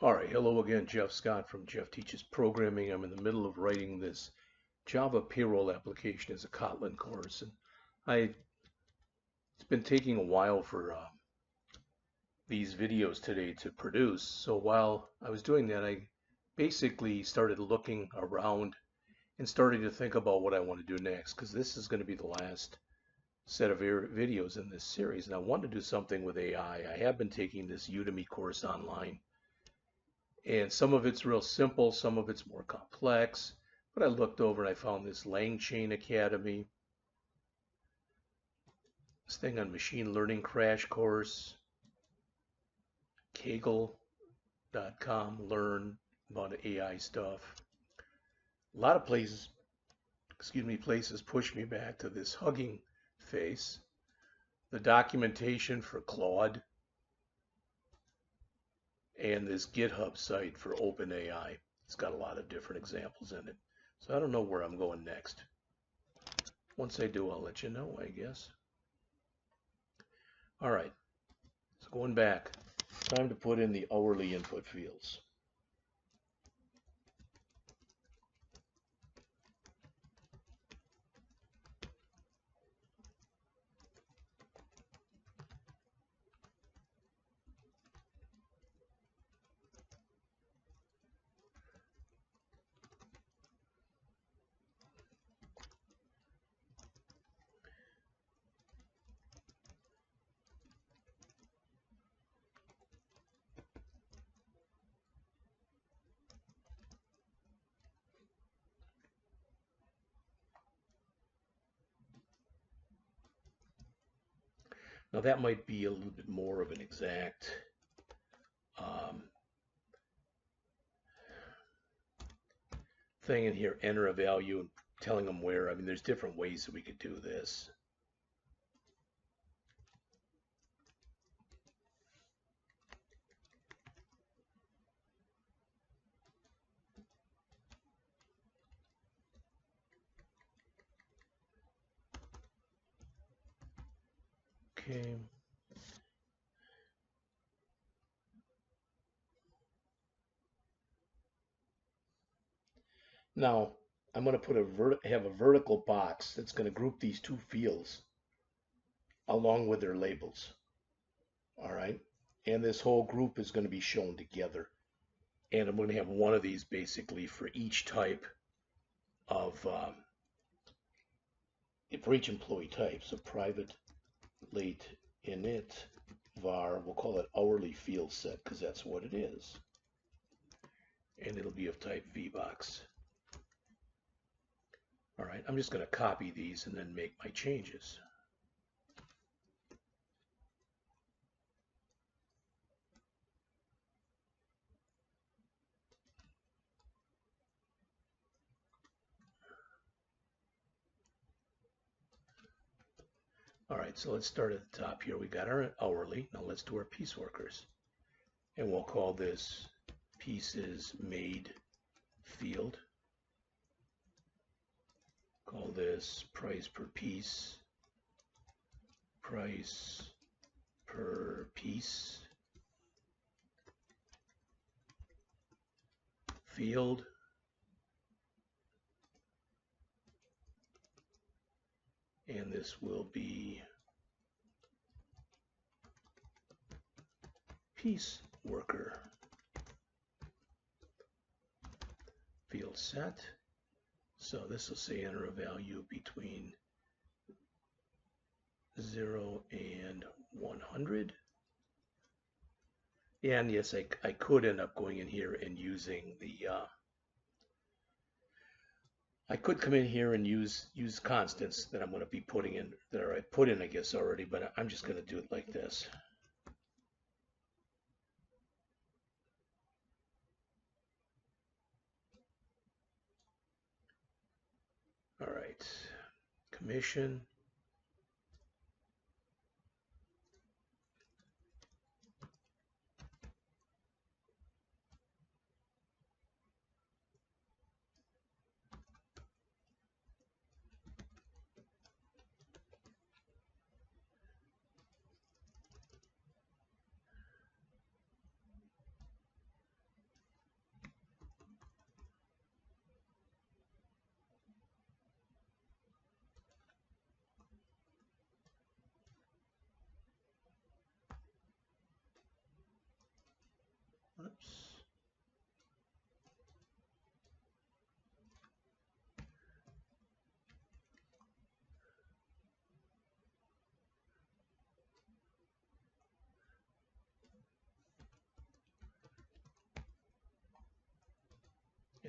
All right, hello again, Jeff Scott from Jeff Teaches Programming. I'm in the middle of writing this Java Payroll application as a Kotlin course, and it's been taking a while for these videos today to produce. So while I was doing that, I basically started looking around and starting to think about what I want to do next, because this is going to be the last set of videos in this series, and I want to do something with AI. I have been taking this Udemy course online. And some of it's real simple, some of it's more complex. But I looked over and I found this LangChain Academy, this thing on machine learning crash course, Kaggle.com, learn about AI stuff. A lot of places push me back to this Hugging Face, the documentation for Claude, and this GitHub site for OpenAI. It's got a lot of different examples in it. So I don't know where I'm going next. Once I do, I'll let you know, I guess. All right, so going back, time to put in the hourly input fields. Now that might be a little bit more of an exact thing in here, enter a value and telling them where. I mean, there's different ways that we could do this. Okay. Now I'm going to put have a vertical box that's going to group these two fields along with their labels. All right. And this whole group is going to be shown together. And I'm going to have one of these basically for each type of, for each employee type. So private late init var, we'll call it hourly field set because that's what it is. And it'll be of type VBox. All right, I'm just going to copy these and then make my changes. All right, so let's start at the top here. We got our hourly. Now let's do our piece workers. And we'll call this pieces made field. Call this price per piece. Price per piece. Field. And this will be piece worker. Field set. So this will say enter a value between 0 and 100. And yes, I could end up going in here and using the I could come in here and use constants that I'm going to be putting in, that I put in, I guess, already, but I'm just going to do it like this. All right, commission.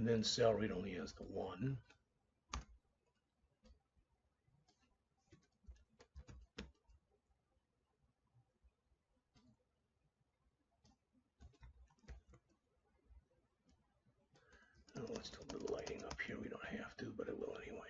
And then salaried only has the one. Oh, let's do a little lighting up here. We don't have to, but I will anyway.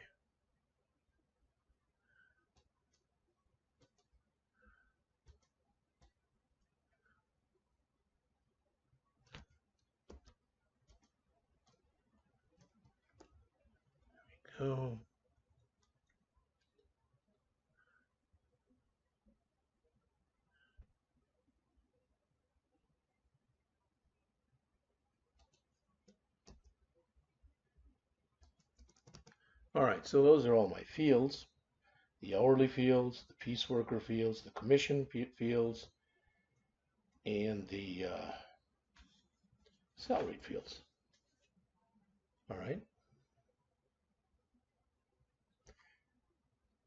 There we go. All right, so those are all my fields. The hourly fields, the piece worker fields, the commission fields, and the salaried fields. All right.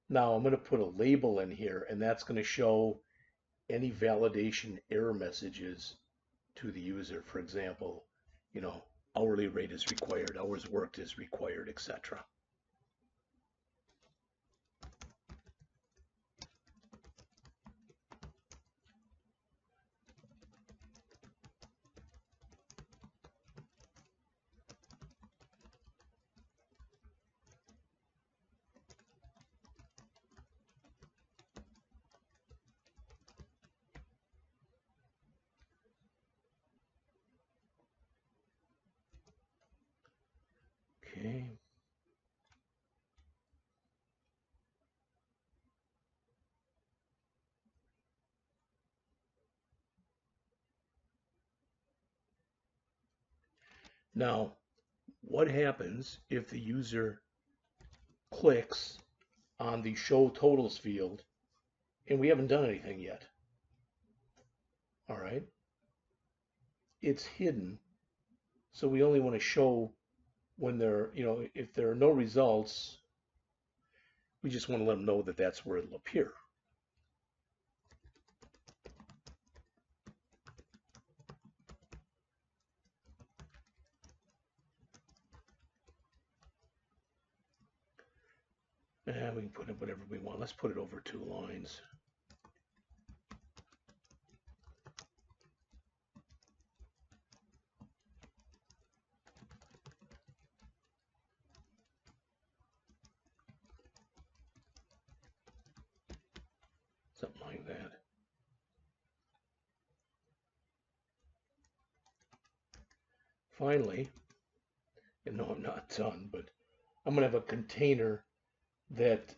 Now I'm going to put a label in here, and that's going to show any validation error messages to the user. For example, hourly rate is required, hours worked is required, etc. Okay. Now, what happens if the user clicks on the show totals field and we haven't done anything yet? All right. It's hidden, so we only want to show when if there are no results, we just want to let them know that that's where it'll appear. And we can put in whatever we want. Let's put it over 2 lines. Something like that. Finally, and no, I'm not done, but I'm going to have a container that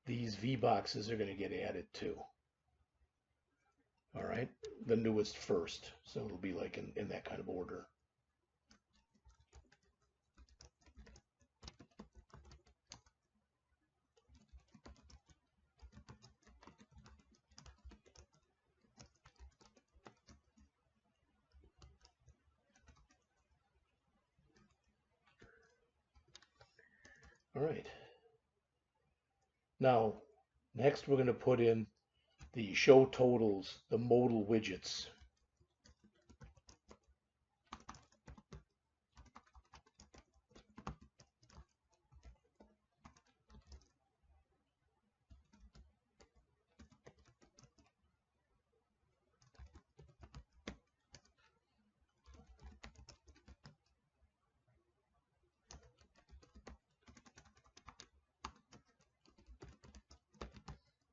these V-boxes are going to get added to. All right, the newest first, so it'll be like in that kind of order. All right. Now, next we're going to put in the show totals, the modal widgets.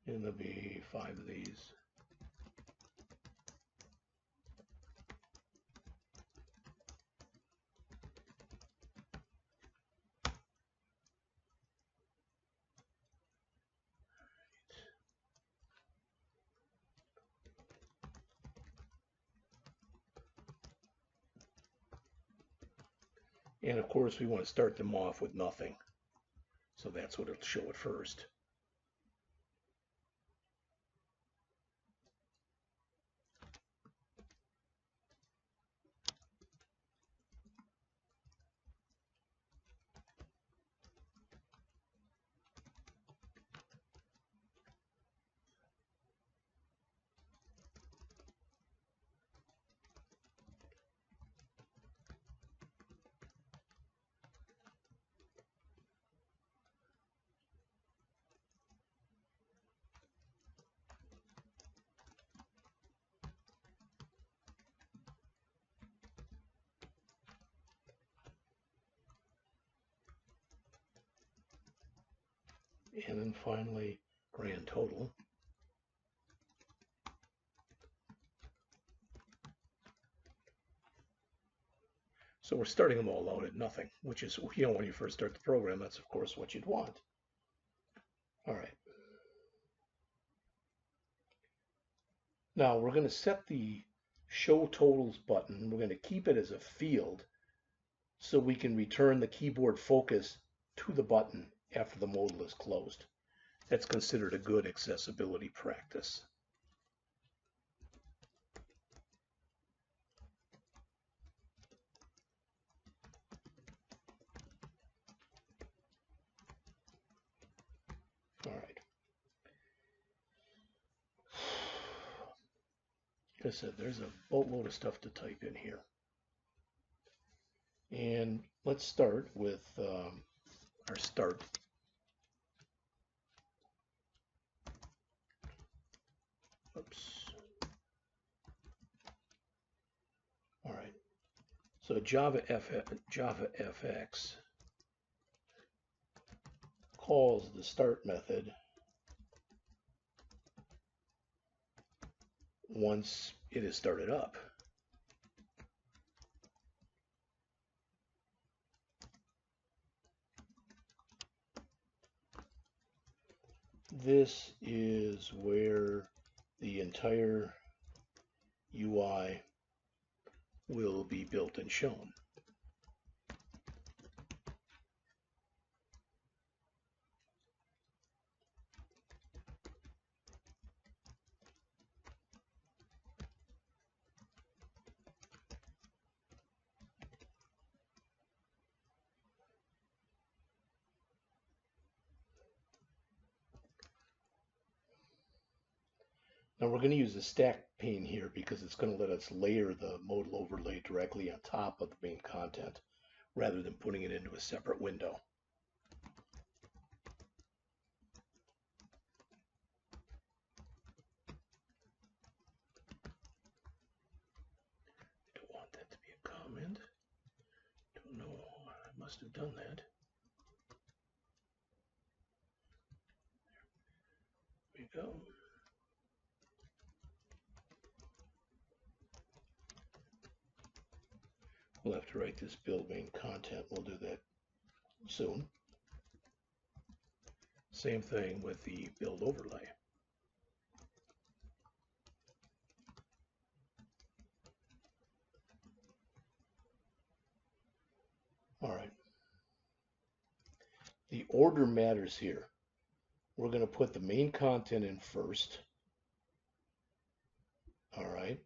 And there'll be 5 of these. And of course, we want to start them off with nothing. So that's what it'll show at first. And then finally, grand total. So we're starting them all out at nothing, which is, when you first start the program, that's of course what you'd want. All right. Now we're going to set the show totals button. We're going to keep it as a field so we can return the keyboard focus to the button after the modal is closed. That's considered a good accessibility practice. All right. Like I said, there's a boatload of stuff to type in here. And let's start with our start. Oops. All right. So JavaFX calls the start method once it is started up. This is where the entire UI will be built and shown. Now we're going to use the stack pane here because it's going to let us layer the modal overlay directly on top of the main content rather than putting it into a separate window. Don't want that to be a comment. Don't know. I must have done that. There we go. We'll have to write this build main content. We'll do that soon. Same thing with the build overlay. All right. The order matters here. We're going to put the main content in first. All right.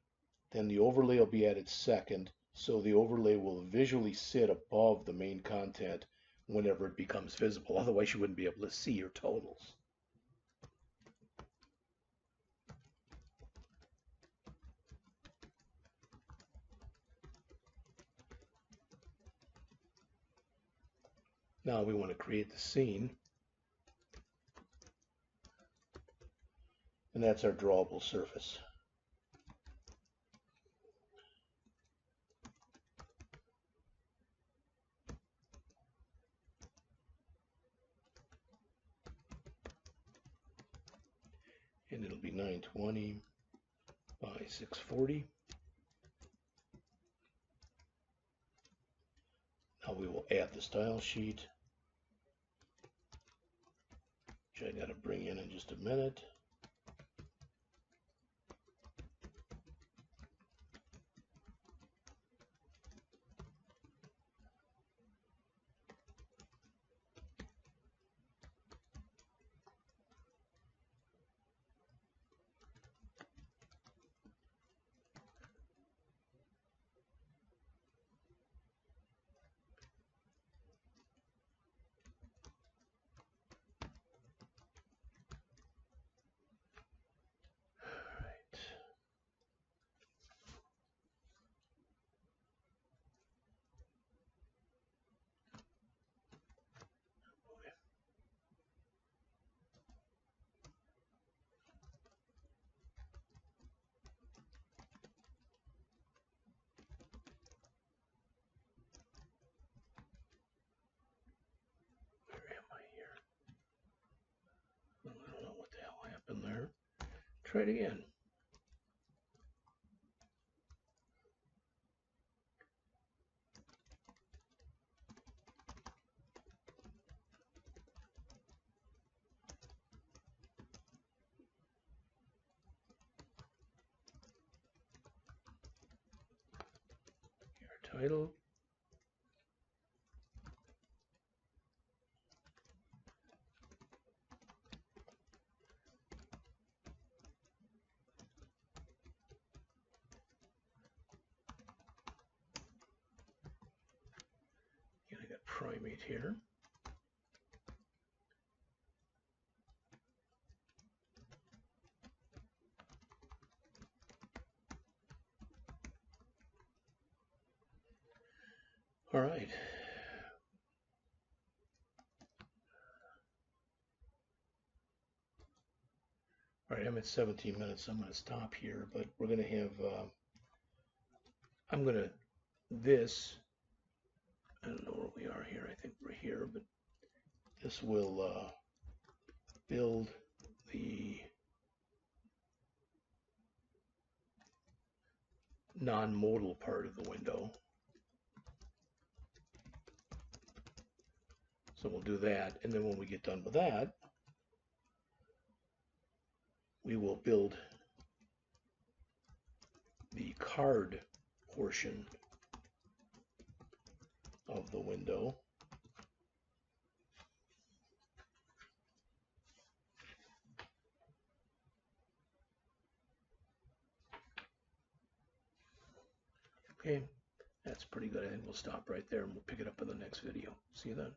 Then the overlay will be added second. So the overlay will visually sit above the main content whenever it becomes visible. Otherwise, you wouldn't be able to see your totals. Now we want to create the scene. And that's our drawable surface. And it'll be 920 by 640. Now we will add the style sheet, which I got to bring in just a minute. Try it again. Your title. Again, I got primate here. All right. All right, I'm at 17 minutes. So I'm going to stop here, but we're going to have, I'm going to, I don't know where we are here. I think we're here, but this will build the non-modal part of the window. So we'll do that, and then when we get done with that, we will build the card portion of the window. Okay, that's pretty good. I think we'll stop right there and we'll pick it up in the next video. See you then.